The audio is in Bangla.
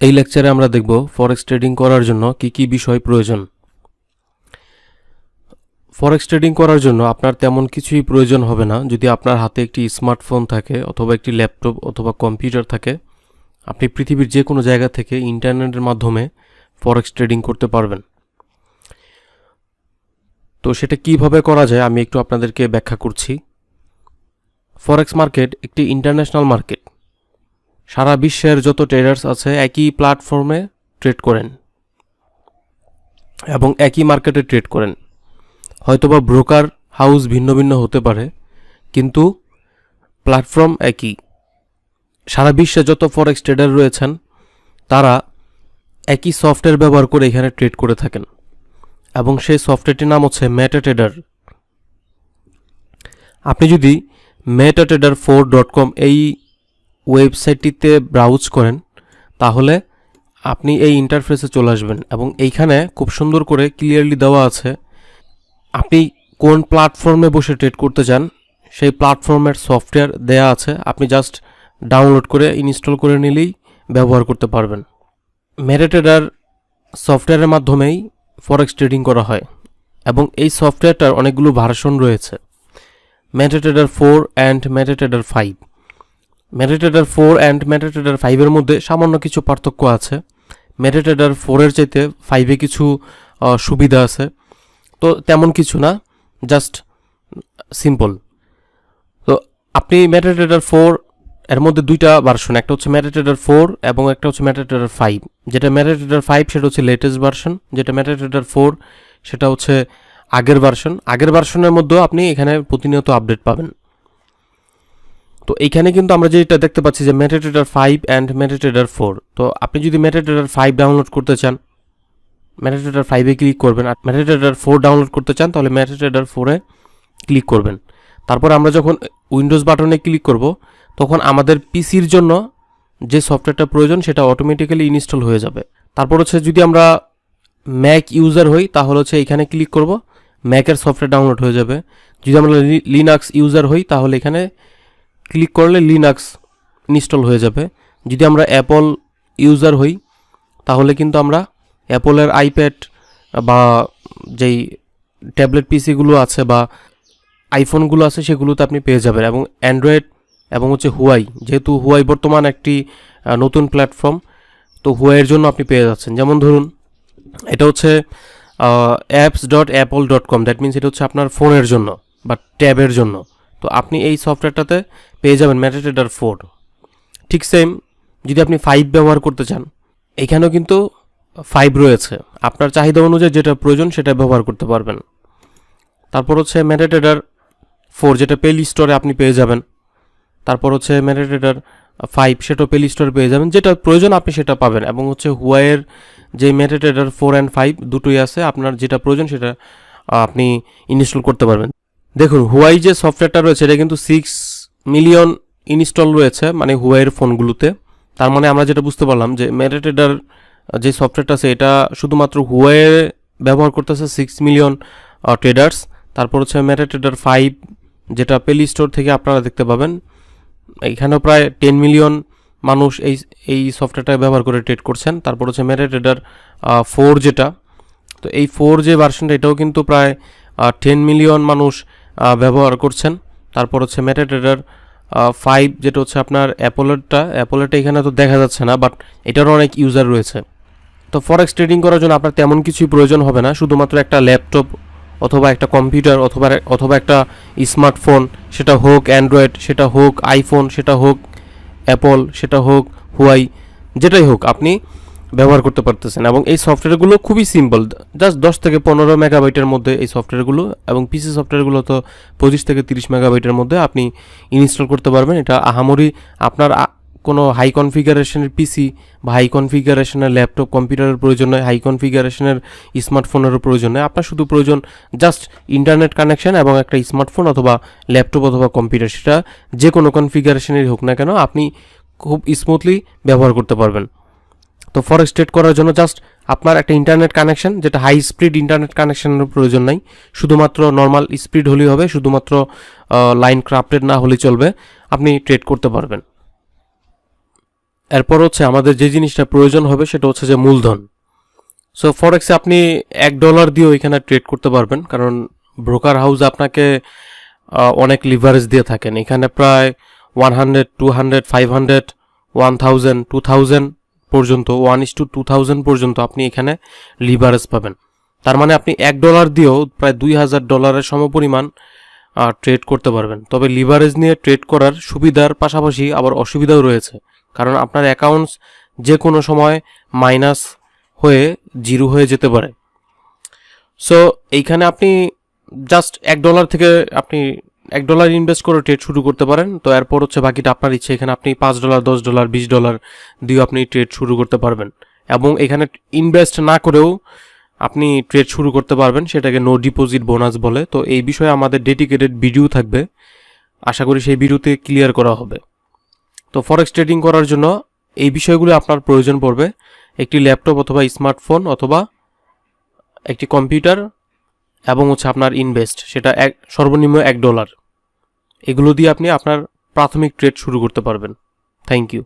এই লেকচারে আমরা দেখব ফরেক্স ট্রেডিং করার জন্য কি কি বিষয় প্রয়োজন। ফরেক্স ট্রেডিং করার জন্য আপনার তেমন কিছুই প্রয়োজন হবে না যদি আপনার হাতে একটি স্মার্টফোন থাকে অথবা একটি ল্যাপটপ অথবা কম্পিউটার থাকে। আপনি পৃথিবীর যে কোনো জায়গা থেকে ইন্টারনেটের মাধ্যমে ফরেক্স ট্রেডিং করতে পারবেন। তো সেটা কিভাবে করা যায় আমি একটু আপনাদেরকে ব্যাখ্যা করছি। ফরেক্স মার্কেট একটি ইন্টারন্যাশনাল মার্কেট। সারা বিশ্বের যত ট্রেডার্স আছে একই প্ল্যাটফর্মে ট্রেড করেন এবং একই মার্কেটে ট্রেড করেন। হয়তোবা ব্রোকার হাউস ভিন্ন ভিন্ন হতে পারে, কিন্তু প্ল্যাটফর্ম একই। সারা বিশ্বে যত ফরেক্স ট্রেডার রয়েছেন তারা একই সফটওয়্যার ব্যবহার করে এখানে ট্রেড করে থাকেন এবং সেই সফটওয়্যারটির নাম হচ্ছে মেটাট্রেডার। আপনি যদি metatrader4.com এই ওয়েবসাইটটিতে ব্রাউজ করেন তাহলে আপনি এই ইন্টারফেসে চলে আসবেন এবং এইখানে খুব সুন্দর করে ক্লিয়ারলি দেওয়া আছে আপনি কোন প্ল্যাটফর্মে বসে ট্রেড করতে চান। সেই প্ল্যাটফর্মের সফটওয়্যার দেয়া আছে, আপনি জাস্ট ডাউনলোড করে ইনস্টল করে নিলেই ব্যবহার করতে পারবেন। মেটাট্রেডার সফটওয়্যারের মাধ্যমেই ফরেক্স ট্রেডিং করা হয় এবং এই সফটওয়্যারটার অনেকগুলো ভার্সন রয়েছে, MetaTrader 4 and MetaTrader 5। MetaTrader 4 and MetaTrader 5-এর মধ্যে সামান্য কিছু পার্থক্য আছে। মেটাট্রেডার 4-এর চাইতে 5-এ কিছু সুবিধা আছে, তো তেমন কিছু না, জাস্ট সিম্পল। তো আপনি মেটাট্রেডার 4 এর মধ্যে দুইটা ভার্সন, একটা হচ্ছে মেটাট্রেডার 4 এবং একটা হচ্ছে মেটাট্রেডার 5। যেটা মেটাট্রেডার 5 সেটা হচ্ছে লেটেস্ট ভার্সন, যেটা মেটাট্রেডার 4 সেটা হচ্ছে আগের ভার্সন। আগের ভার্সনের মধ্যেও আপনি এখানে প্রতিনিয়ত আপডেট পাবেন। তো এইখানে কিন্তু আমরা যেটা দেখতে পাচ্ছি যে মেটাট্রেডার 5 অ্যান্ড মেটাট্রেডার 4। তো আপনি যদি মেটাট্রেডার 5 ডাউনলোড করতে চান মেটাট্রেডার 5-এ ক্লিক করবেন, আর মেটাট্রেডার 4 ডাউনলোড করতে চান তাহলে মেটাট্রেডার 4-এ ক্লিক করবেন। তারপর আমরা যখন উইন্ডোজ বাটনে ক্লিক করব তখন আমাদের পিসির জন্য যে সফটওয়্যারটা প্রয়োজন সেটা অটোমেটিক্যালি ইনস্টল হয়ে যাবে। তারপর হচ্ছে যদি আমরা ম্যাক ইউজার হই তাহলে হচ্ছে এখানে ক্লিক করব, ম্যাকের সফটওয়্যার ডাউনলোড হয়ে যাবে। যদি আমরা লিনাক্স ইউজার হই তাহলে এখানে ক্লিক করলে লিনাক্স ইনস্টল হয়ে যাবে। যদি আমরা অ্যাপল ইউজার হই তাহলে কিন্তু আমরা অ্যাপলের আইপ্যাড বা যেই ট্যাবলেট পিসিগুলো আছে বা আইফোনগুলো আছে সেগুলোতে আপনি পেয়ে যাবেন। এবং অ্যান্ড্রয়েড এবং হচ্ছে হুয়াই, যেহেতু হুয়াই বর্তমান একটি নতুন প্ল্যাটফর্ম, তো হুয়াইয়ের জন্য আপনি পেয়ে যাচ্ছেন। যেমন ধরুন এটা হচ্ছে apps.apple.com, দ্যাট মিনস এটা হচ্ছে আপনার ফোনের জন্য বা ট্যাবের জন্য। তো আপনি এই সফটওয়্যারটাতে পেয়ে যাবেন মেটাট্রেডার 4। ঠিক সেম যদি আপনি 5 ব্যবহার করতে চান এখানেও কিন্তু 5 রয়েছে, আপনার চাহিদা অনুযায়ী যেটা প্রয়োজন সেটা ব্যবহার করতে পারবেন। তারপর হচ্ছে মেটাট্রেডার 4 যেটা প্লে স্টোরে আপনি পেয়ে যাবেন। তারপর হচ্ছে মেটাট্রেডার 5 সেটাও প্লে স্টোরে পেয়ে যাবেন, যেটা প্রয়োজন আপনি সেটা পাবেন। এবং হচ্ছে হুয়াইয়ের যে মেটাট্রেডার 4 অ্যান্ড 5 দুটোই আছে, আপনার যেটা প্রয়োজন সেটা আপনি ইনস্টল করতে পারবেন। দেখুন হুয়াই যে সফটওয়্যারটা রয়েছে এটা কিন্তু 6 মিলিয়ন ইনস্টল রয়েছে, মানে হুয়াইয়ের ফোনগুলোতে। তার মানে আমরা যেটা বুঝতে পারলাম যে মেটাট্রেডার যে সফটওয়্যারটা আছে এটা শুধুমাত্র হুয়াইয়ে ব্যবহার করতেছে 6 মিলিয়ন ট্রেডার্স। তারপর হচ্ছে মেটাট্রেডার 5 যেটা প্লে স্টোর থেকে আপনারা দেখতে পাবেন, এখানেও প্রায় 10 মিলিয়ন মানুষ এই সফটওয়্যারটা ব্যবহার করে ট্রেড করছেন। তারপর হচ্ছে মেটাট্রেডার 4 যেটা, তো এই 4 যে ভার্সনটা এটাও কিন্তু প্রায় 10 মিলিয়ন মানুষ ব্যবহার করছেন। তারপর হচ্ছে মেটাট্রেডার 5 যেটা হচ্ছে আপনার অ্যাপলেরটা এখানে তো দেখা যাচ্ছে না, বাট এটারও অনেক ইউজার রয়েছে। তো ফরেক্স ট্রেডিং করার জন্য আপনার তেমন কিছুই প্রয়োজন হবে না, শুধুমাত্র একটা ল্যাপটপ অথবা একটা কম্পিউটার অথবা একটা স্মার্টফোন, সেটা হোক অ্যান্ড্রয়েড, সেটা হোক আইফোন, সেটা হোক অ্যাপল, সেটা হোক হুয়াই, যেটাই হোক আপনি ব্যবহার করতে পারতেছেন। এবং এই সফটওয়্যারগুলো খুবই সিম্পল, জাস্ট 10 থেকে 15 মেগাবাইটের মধ্যে এই সফটওয়্যারগুলো, এবং পিসি সফটওয়্যারগুলো তো 25 থেকে 30 মেগাবাইটের মধ্যে আপনি ইনস্টল করতে পারবেন। এটা আহামরি আপনার কোনো হাই কনফিগারেশনের পিসি বা হাই কনফিগারেশনের ল্যাপটপ কম্পিউটারের প্রয়োজন নয়, হাই কনফিগারেশনের স্মার্টফোনেরও প্রয়োজন নয়। আপনার শুধু প্রয়োজন জাস্ট ইন্টারনেট কানেকশন এবং একটা স্মার্টফোন অথবা ল্যাপটপ অথবা কম্পিউটার, সেটা যে কোনো কনফিগারেশনেরই হোক না কেন আপনি খুব স্মুথলি ব্যবহার করতে পারবেন। তো ফরেক্স ট্রেড করার জন্য জাস্ট আপনার একটা ইন্টারনেট কানেকশন, যেটা হাই স্পিড ইন্টারনেট কানেকশনের প্রয়োজন নাই, শুধুমাত্র নর্মাল স্পিড হলেই হবে, শুধুমাত্র লাইন ক্রাফটেড না হলেই চলবে, আপনি ট্রেড করতে পারবেন। এরপর হচ্ছে আমাদের যে জিনিসটা প্রয়োজন হবে সেটা হচ্ছে যে মূলধন। সো ফরেক্সে আপনি $1 দিয়েও এখানে ট্রেড করতে পারবেন, কারণ ব্রোকার হাউস আপনাকে অনেক লিভারেজ দিয়ে থাকেন। এখানে প্রায় 100, 200, 500, 1000, 2000 পর্যন্ত, 1:2000 পর্যন্ত আপনি এখানে লিভারেজ পাবেন। তার মানে আপনি $1 দিয়েও প্রায় $2000 সমপরিমাণ ট্রেড করতে পারবেন। তবে লিভারেজ নিয়ে ট্রেড করার সুবিধার পাশাপাশি আবার অসুবিধাও রয়েছে, কারণ আপনার অ্যাকাউন্টস যে কোনো সময় মাইনাস হয়ে জিরো হয়ে যেতে পারে। সো এইখানে আপনি জাস্ট $1 থেকে আপনি $1 ইনভেস্ট করে ট্রেড শুরু করতে পারেন। তো এরপর হচ্ছে বাকিটা আপনার ইচ্ছে, এখানে আপনি $5, $10, $20 দিয়েও আপনি ট্রেড শুরু করতে পারবেন, এবং এখানে ইনভেস্ট না করেও আপনি ট্রেড শুরু করতে পারবেন, সেটাকে নো ডিপোজিট বোনাস বলে। তো এই বিষয়ে আমাদের ডেডিকেটেড ভিডিও থাকবে, আশা করি সেই ভিডিওতে ক্লিয়ার করা হবে। তো ফরেক্স ট্রেডিং করার জন্য এই বিষয়গুলো আপনার প্রয়োজন পড়বে: একটি ল্যাপটপ অথবা স্মার্টফোন অথবা একটি কম্পিউটার, এবং হচ্ছে আপনার ইনভেস্ট, সেটা সর্বনিম্ন $1। এগুলো দিয়ে আপনি আপনার প্রাথমিক ট্রেড শুরু করতে পারবেন। Thank you.